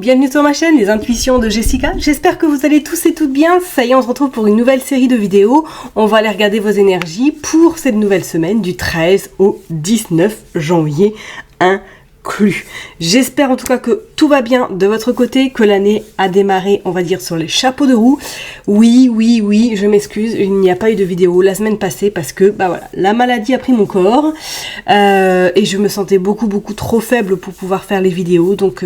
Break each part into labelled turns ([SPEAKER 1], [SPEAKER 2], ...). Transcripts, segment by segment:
[SPEAKER 1] bienvenue sur ma chaîne Les Intuitions de Jessica. J'espère que vous allez tous et toutes bien. Ça y est, on se retrouve pour une nouvelle série de vidéos. On va aller regarder vos énergies pour cette nouvelle semaine du 13 au 19 janvier inclus. J'espère en tout cas que tout va bien de votre côté, que l'année a démarré, on va dire, sur les chapeaux de roue. Oui, je m'excuse, il n'y a pas eu de vidéo la semaine passée parce que, voilà, la maladie a pris mon corps et je me sentais beaucoup trop faible pour pouvoir faire les vidéos. Donc,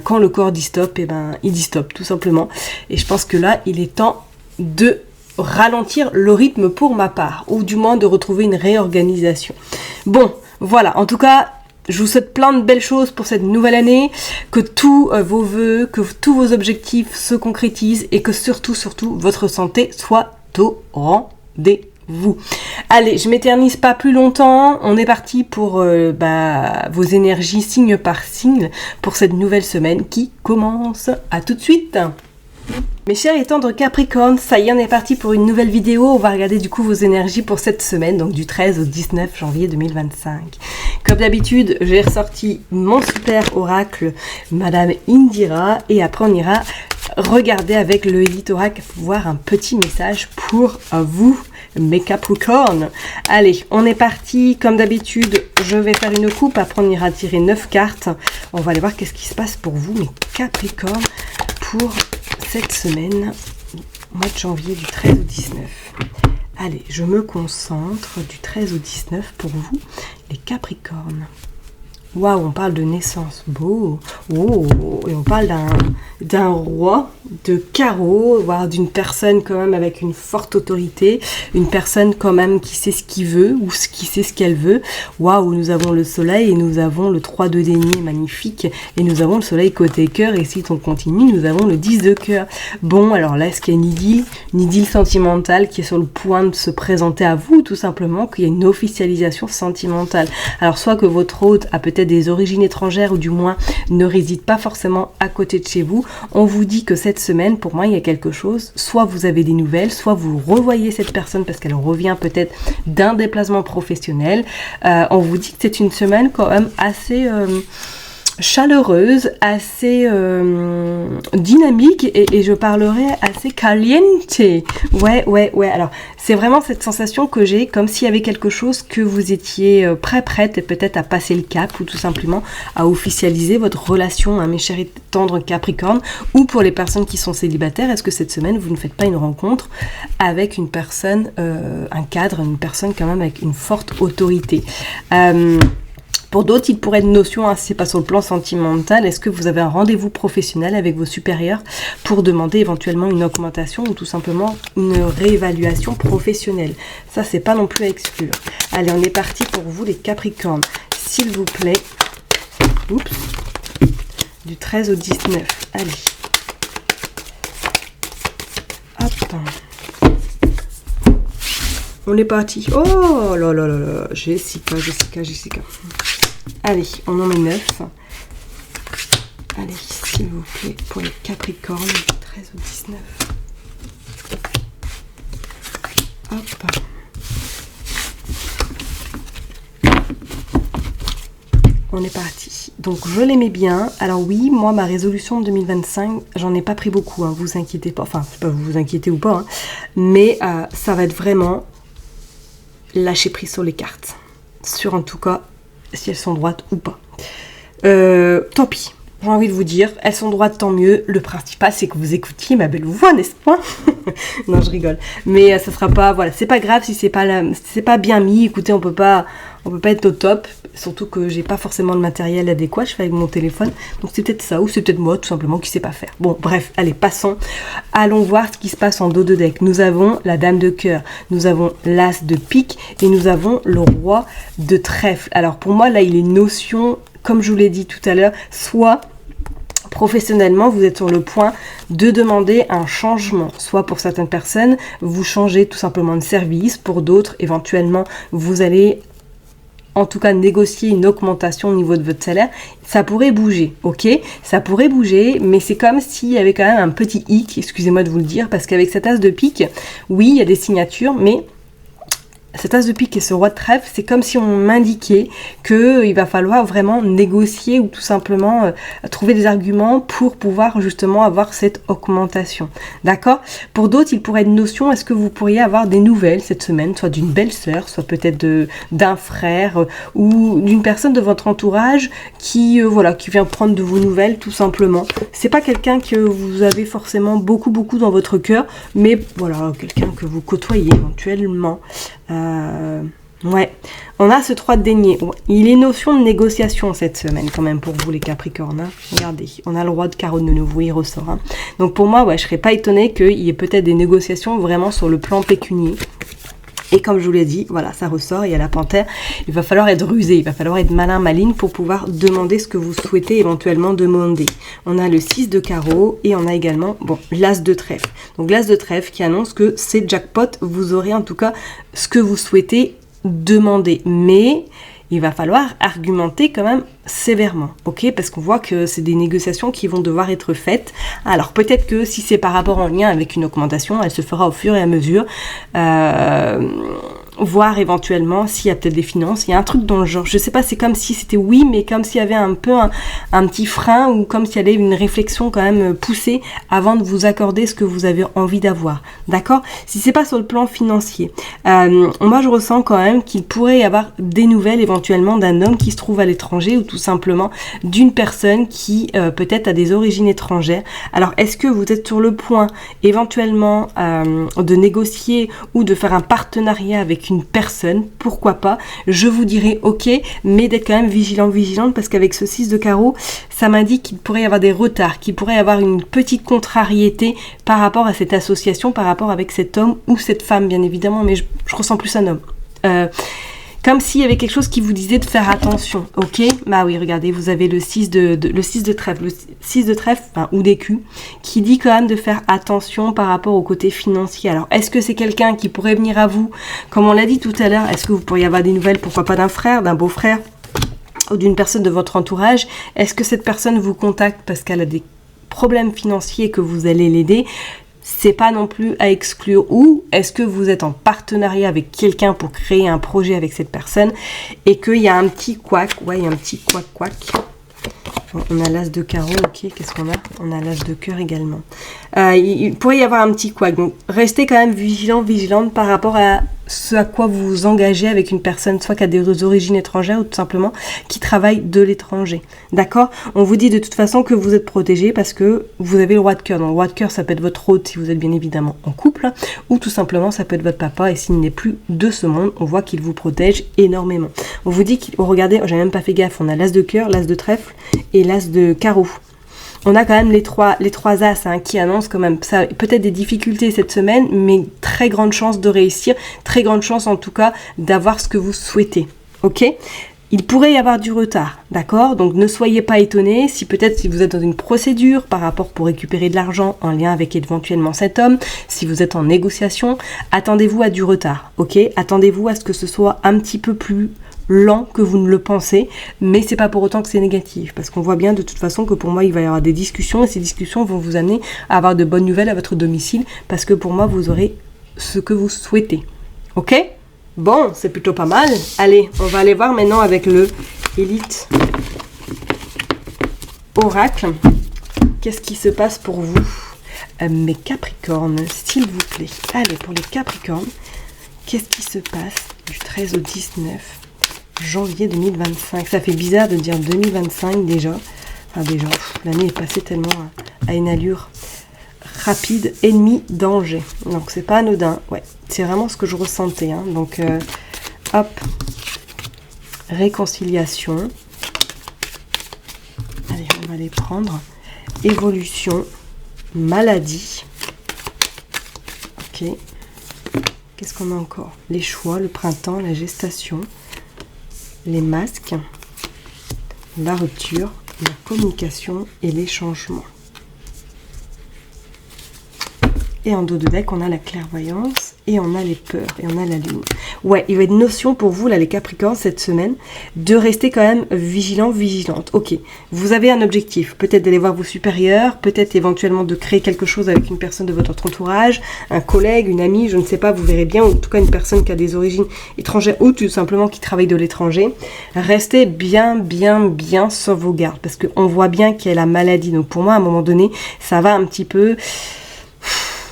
[SPEAKER 1] quand le corps dit stop, il dit stop, tout simplement. Et je pense que là, il est temps de ralentir le rythme pour ma part, ou du moins de retrouver une réorganisation. Bon, voilà, en tout cas, je vous souhaite plein de belles choses pour cette nouvelle année, que tous vos vœux, que tous vos objectifs se concrétisent et que surtout, votre santé soit au rendez-vous. Allez, je m'éternise pas plus longtemps, on est parti pour vos énergies signe par signe pour cette nouvelle semaine qui commence. À tout de suite. Mes chers et tendres Capricorne, ça y est, on est parti pour une nouvelle vidéo. On va regarder du coup vos énergies pour cette semaine, donc du 13 au 19 janvier 2025. Comme d'habitude, j'ai ressorti mon super oracle, Madame Indira, et après on ira regarder avec le Elite Oracle, voir un petit message pour vous, mes Capricornes. Allez, on est parti. Comme d'habitude, je vais faire une coupe, après on ira tirer 9 cartes. On va aller voir qu'est-ce qui se passe pour vous, mes Capricornes, pour cette semaine, mois de janvier du 13 au 19. Allez, je me concentre du 13 au 19 pour vous, les Capricornes. Waouh, on parle de naissance, beau. Oh, et on parle d'un roi de carreau, voire d'une personne quand même avec une forte autorité, une personne quand même qui sait ce qu'il veut ou qui sait ce qu'elle veut. Waouh, nous avons le soleil et nous avons le 3 de denier magnifique et nous avons le soleil côté cœur et si on continue, nous avons le 10 de cœur. Bon, alors là, est-ce qu'il y a une idylle sentimentale qui est sur le point de se présenter à vous, tout simplement, qu'il y a une officialisation sentimentale. Alors soit que votre hôte a peut-être des origines étrangères ou du moins ne réside pas forcément à côté de chez vous, on vous dit que cette semaine, pour moi, il y a quelque chose, soit vous avez des nouvelles, soit vous revoyez cette personne parce qu'elle revient peut-être d'un déplacement professionnel. On vous dit que c'est une semaine quand même assez chaleureuse, assez dynamique et je parlerai assez caliente. Ouais. Alors, c'est vraiment cette sensation que j'ai, comme s'il y avait quelque chose que vous étiez prête et peut-être à passer le cap ou tout simplement à officialiser votre relation, mes chers et tendres Capricorne, ou pour les personnes qui sont célibataires, est-ce que cette semaine, vous ne faites pas une rencontre avec une personne, un cadre, une personne quand même avec une forte autorité. Pour d'autres, il pourrait être une notion, c'est pas sur le plan sentimental, est-ce que vous avez un rendez-vous professionnel avec vos supérieurs pour demander éventuellement une augmentation ou tout simplement une réévaluation professionnelle. Ça, c'est pas non plus à exclure. Allez, on est parti pour vous les Capricornes. S'il vous plaît, du 13 au 19. Allez. Hop. On est parti. Oh là. Jessica. Allez, on en met 9. Allez, s'il vous plaît, pour les Capricornes, du 13 au 19. Hop. On est parti. Donc, je l'aimais bien. Alors oui, moi, ma résolution de 2025, j'en ai pas pris beaucoup, vous inquiétez pas. Enfin, c'est pas vous inquiétez ou pas, mais ça va être vraiment lâcher prise sur les cartes. Sur en tout cas, si elles sont droites ou pas. Tant pis, j'ai envie de vous dire, elles sont droites, tant mieux. Le principal, c'est que vous écoutiez ma belle voix, n'est-ce pas? Non, je rigole. Mais ça sera pas, voilà, c'est pas grave si c'est pas bien mis. Écoutez, on peut pas être au top. Surtout que j'ai pas forcément le matériel adéquat, je fais avec mon téléphone. Donc c'est peut-être ça, ou c'est peut-être moi, tout simplement, qui sait pas faire. Bon, bref, allez, passons. Allons voir ce qui se passe en dos de deck. Nous avons la Dame de cœur, nous avons l'As de pique, et nous avons le Roi de trèfle. Alors pour moi, là, il est une notion, comme je vous l'ai dit tout à l'heure, soit professionnellement, vous êtes sur le point de demander un changement. Soit pour certaines personnes, vous changez tout simplement de service. Pour d'autres, éventuellement, vous allez en tout cas négocier une augmentation au niveau de votre salaire. Ça pourrait bouger, ok? Ça pourrait bouger, mais c'est comme s'il y avait quand même un petit hic, excusez-moi de vous le dire, parce qu'avec cette as de pique, oui, il y a des signatures, mais Cet as de pique et ce roi de trèfle, c'est comme si on m'indiquait qu'il va falloir vraiment négocier ou tout simplement trouver des arguments pour pouvoir justement avoir cette augmentation. D'accord? Pour d'autres, il pourrait être une notion, est-ce que vous pourriez avoir des nouvelles cette semaine, soit d'une belle-sœur, soit peut-être d'un frère ou d'une personne de votre entourage qui vient prendre de vos nouvelles tout simplement. C'est pas quelqu'un que vous avez forcément beaucoup dans votre cœur, mais voilà, quelqu'un que vous côtoyez éventuellement. Ouais, on a ce 3 de denier. Il est notion de négociation cette semaine quand même pour vous les Capricornes. Hein. Regardez, on a le roi de carreau de nouveau, il ressort. Hein. Donc pour moi, je serais pas étonnée qu'il y ait peut-être des négociations vraiment sur le plan pécunier. Et comme je vous l'ai dit, voilà, ça ressort, il y a la panthère, il va falloir être rusé, il va falloir être maligne pour pouvoir demander ce que vous souhaitez éventuellement demander. On a le 6 de carreau et on a également, l'as de trèfle. Donc l'as de trèfle qui annonce que c'est jackpot, vous aurez en tout cas ce que vous souhaitez demander. Mais il va falloir argumenter quand même sévèrement, ok? Parce qu'on voit que c'est des négociations qui vont devoir être faites. Alors peut-être que si c'est par rapport en lien avec une augmentation, elle se fera au fur et à mesure. Voir éventuellement s'il y a peut-être des finances, il y a un truc dans le genre, je sais pas, c'est comme si c'était oui, mais comme s'il y avait un peu un petit frein ou comme s'il y avait une réflexion quand même poussée avant de vous accorder ce que vous avez envie d'avoir, d'accord? Si c'est pas sur le plan financier, moi je ressens quand même qu'il pourrait y avoir des nouvelles éventuellement d'un homme qui se trouve à l'étranger ou tout simplement d'une personne qui peut-être a des origines étrangères. Alors est-ce que vous êtes sur le point éventuellement de négocier ou de faire un partenariat avec une personne, pourquoi pas, je vous dirais ok, mais d'être quand même vigilante parce qu'avec ce 6 de carreau, ça m'indique qu'il pourrait y avoir des retards, qu'il pourrait y avoir une petite contrariété par rapport à cette association, par rapport avec cet homme ou cette femme bien évidemment, mais je ressens plus un homme. Comme s'il y avait quelque chose qui vous disait de faire attention, ok? Bah oui, regardez, vous avez le 6 de trèfle, ou d'écu, qui dit quand même de faire attention par rapport au côté financier. Alors, est-ce que c'est quelqu'un qui pourrait venir à vous, comme on l'a dit tout à l'heure, est-ce que vous pourriez avoir des nouvelles, pourquoi pas d'un frère, d'un beau-frère, ou d'une personne de votre entourage? Est-ce que cette personne vous contacte parce qu'elle a des problèmes financiers et que vous allez l'aider? C'est pas non plus à exclure. Ou est-ce que vous êtes en partenariat avec quelqu'un pour créer un projet avec cette personne et qu'il y a un petit couac, il y a un petit couac. On a l'as de carreau, ok, qu'est-ce qu'on a? On a l'as de cœur également. Il pourrait y avoir un petit couac, donc restez quand même vigilante par rapport à ce à quoi vous vous engagez avec une personne, soit qui a des origines étrangères ou tout simplement qui travaille de l'étranger. D'accord? On vous dit de toute façon que vous êtes protégé parce que vous avez le roi de cœur. Donc le roi de cœur, ça peut être votre hôte si vous êtes bien évidemment en couple, ou tout simplement ça peut être votre papa et s'il n'est plus de ce monde, on voit qu'il vous protège énormément. On vous dit regardez, j'ai même pas fait gaffe, on a l'as de cœur, l'as de trèfle et l'as de carreau. On a quand même les trois as qui annoncent quand même ça, peut-être des difficultés cette semaine, mais très grande chance de réussir, très grande chance en tout cas d'avoir ce que vous souhaitez. Ok ? Il pourrait y avoir du retard, d'accord? Donc ne soyez pas étonnés si peut-être si vous êtes dans une procédure par rapport pour récupérer de l'argent en lien avec éventuellement cet homme, si vous êtes en négociation, attendez-vous à du retard, ok? Attendez-vous à ce que ce soit un petit peu plus lent que vous ne le pensez, mais c'est pas pour autant que c'est négatif, parce qu'on voit bien de toute façon que pour moi il va y avoir des discussions et ces discussions vont vous amener à avoir de bonnes nouvelles à votre domicile, parce que pour moi vous aurez ce que vous souhaitez, ok? Bon, c'est plutôt pas mal. Allez, on va aller voir maintenant avec le Élite Oracle. Qu'est-ce qui se passe pour vous, mes Capricornes, s'il vous plaît? Allez, pour les Capricornes, qu'est-ce qui se passe du 13 au 19 janvier 2025? Ça fait bizarre de dire 2025 déjà. Enfin déjà, l'année est passée tellement à une allure rapide, ennemi, danger. Donc c'est pas anodin, ouais. C'est vraiment ce que je ressentais. Hein. Donc, hop, réconciliation. Allez, on va les prendre. Évolution, maladie. Ok. Qu'est-ce qu'on a encore? Les choix, le printemps, la gestation, les masques, la rupture, la communication et les changements. Et en dos de deck, on a la clairvoyance et on a les peurs et on a la lune. Ouais, il va y avoir une notion pour vous, là, les Capricornes, cette semaine, de rester quand même vigilant, vigilante. Ok, vous avez un objectif, peut-être d'aller voir vos supérieurs, peut-être éventuellement de créer quelque chose avec une personne de votre entourage, un collègue, une amie, je ne sais pas, vous verrez bien, ou en tout cas une personne qui a des origines étrangères ou tout simplement qui travaille de l'étranger. Restez bien sur vos gardes, parce qu'on voit bien qu'il y a la maladie. Donc pour moi, à un moment donné, ça va un petit peu...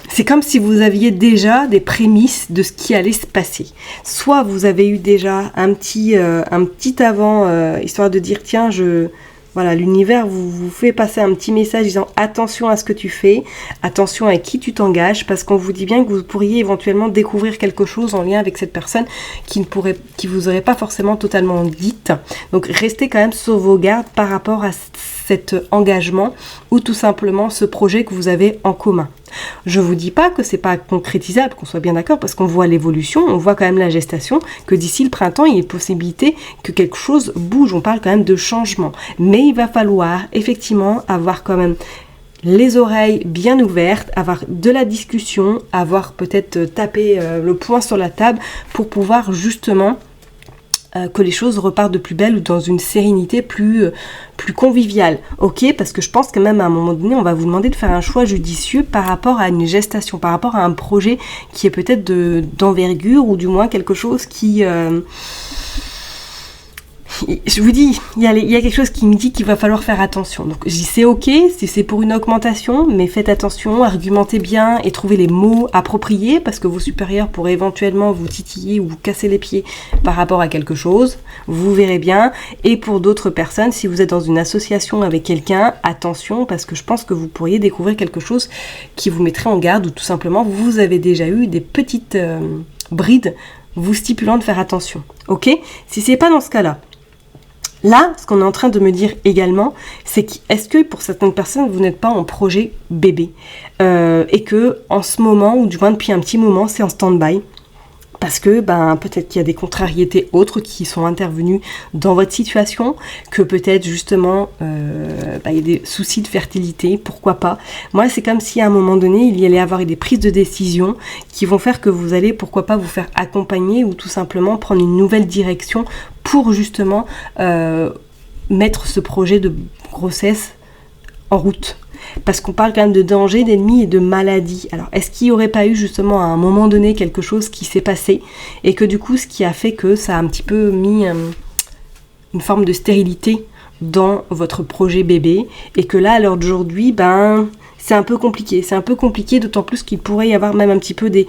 [SPEAKER 1] C'est comme si vous aviez déjà des prémices de ce qui allait se passer. Soit vous avez eu déjà un petit avant, histoire de dire, tiens, voilà, l'univers vous fait passer un petit message disant attention à ce que tu fais, attention à qui tu t'engages, parce qu'on vous dit bien que vous pourriez éventuellement découvrir quelque chose en lien avec cette personne qui vous aurait pas forcément totalement dite. Donc restez quand même sur vos gardes par rapport à cet engagement ou tout simplement ce projet que vous avez en commun. Je vous dis pas que c'est pas concrétisable, qu'on soit bien d'accord, parce qu'on voit l'évolution, on voit quand même la gestation, que d'ici le printemps, il y a possibilité que quelque chose bouge, on parle quand même de changement. Mais il va falloir effectivement avoir quand même les oreilles bien ouvertes, avoir de la discussion, avoir peut-être tapé le poing sur la table pour pouvoir justement que les choses repartent de plus belle ou dans une sérénité plus conviviale. Ok, parce que je pense que même à un moment donné, on va vous demander de faire un choix judicieux par rapport à une gestation, par rapport à un projet qui est peut-être d'envergure ou du moins quelque chose qui... Je vous dis, il y a quelque chose qui me dit qu'il va falloir faire attention. Donc je dis c'est ok, si c'est pour une augmentation, mais faites attention, argumentez bien et trouvez les mots appropriés parce que vos supérieurs pourraient éventuellement vous titiller ou vous casser les pieds par rapport à quelque chose. Vous verrez bien. Et pour d'autres personnes, si vous êtes dans une association avec quelqu'un, attention parce que je pense que vous pourriez découvrir quelque chose qui vous mettrait en garde ou tout simplement vous avez déjà eu des petites brides vous stipulant de faire attention. Ok ? Si c'est pas dans ce cas-là, là, ce qu'on est en train de me dire également, c'est est-ce que pour certaines personnes, vous n'êtes pas en projet bébé et que en ce moment, ou du moins depuis un petit moment, c'est en stand-by parce que peut-être qu'il y a des contrariétés autres qui sont intervenues dans votre situation, que peut-être justement il y a des soucis de fertilité, pourquoi pas. Moi, c'est comme si à un moment donné, il y allait avoir des prises de décision qui vont faire que vous allez, pourquoi pas, vous faire accompagner ou tout simplement prendre une nouvelle direction pour justement mettre ce projet de grossesse en route. Parce qu'on parle quand même de danger, d'ennemis et de maladie. Alors, est-ce qu'il n'y aurait pas eu justement à un moment donné quelque chose qui s'est passé et que du coup, ce qui a fait que ça a un petit peu mis une forme de stérilité dans votre projet bébé et que là, à l'heure d'aujourd'hui, c'est un peu compliqué. C'est un peu compliqué, d'autant plus qu'il pourrait y avoir même un petit peu des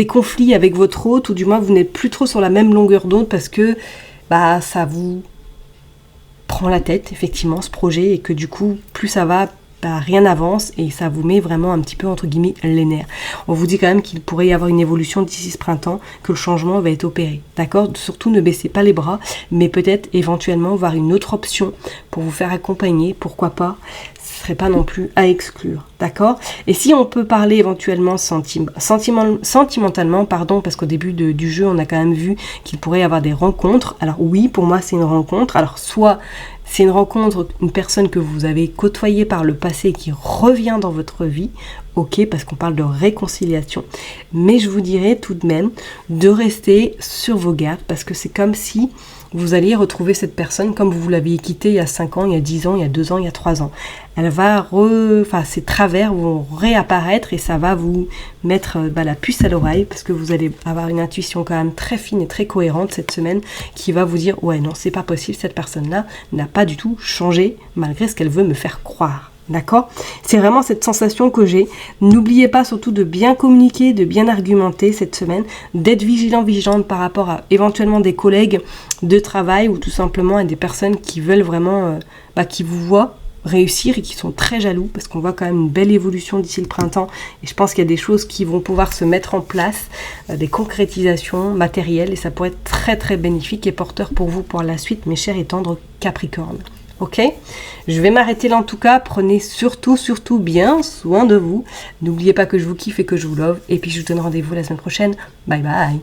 [SPEAKER 1] conflits avec votre hôte ou du moins vous n'êtes plus trop sur la même longueur d'onde parce que ça vous prend la tête, effectivement, ce projet, et que du coup, plus ça va, rien n'avance, et ça vous met vraiment un petit peu, entre guillemets, les nerfs. On vous dit quand même qu'il pourrait y avoir une évolution d'ici ce printemps, que le changement va être opéré, d'accord ? Surtout, ne baissez pas les bras, mais peut-être, éventuellement, voir une autre option pour vous faire accompagner, pourquoi pas, ce serait pas non plus à exclure, d'accord ? Et si on peut parler éventuellement sentimentalement, parce qu'au début du jeu, on a quand même vu qu'il pourrait y avoir des rencontres. Alors oui, pour moi, c'est une rencontre. Alors soit c'est une rencontre, une personne que vous avez côtoyée par le passé qui revient dans votre vie, ok, parce qu'on parle de réconciliation. Mais je vous dirais tout de même de rester sur vos gardes, parce que c'est comme si vous alliez retrouver cette personne comme vous l'aviez quittée il y a 5 ans, il y a 10 ans, il y a 2 ans, il y a 3 ans. Elle va ces travers vont réapparaître et ça va vous mettre la puce à l'oreille parce que vous allez avoir une intuition quand même très fine et très cohérente cette semaine qui va vous dire ouais non, c'est pas possible, cette personne-là n'a pas du tout changé malgré ce qu'elle veut me faire croire. D'accord ? C'est vraiment cette sensation que j'ai. N'oubliez pas surtout de bien communiquer, de bien argumenter cette semaine, d'être vigilante par rapport à éventuellement des collègues de travail ou tout simplement à des personnes qui veulent vraiment, qui vous voient réussir et qui sont très jaloux parce qu'on voit quand même une belle évolution d'ici le printemps et je pense qu'il y a des choses qui vont pouvoir se mettre en place, des concrétisations matérielles et ça pourrait être très très bénéfique et porteur pour vous pour la suite, mes chers et tendres Capricornes. Ok, je vais m'arrêter là en tout cas, prenez surtout bien soin de vous, n'oubliez pas que je vous kiffe et que je vous love, et puis je vous donne rendez-vous la semaine prochaine, bye bye.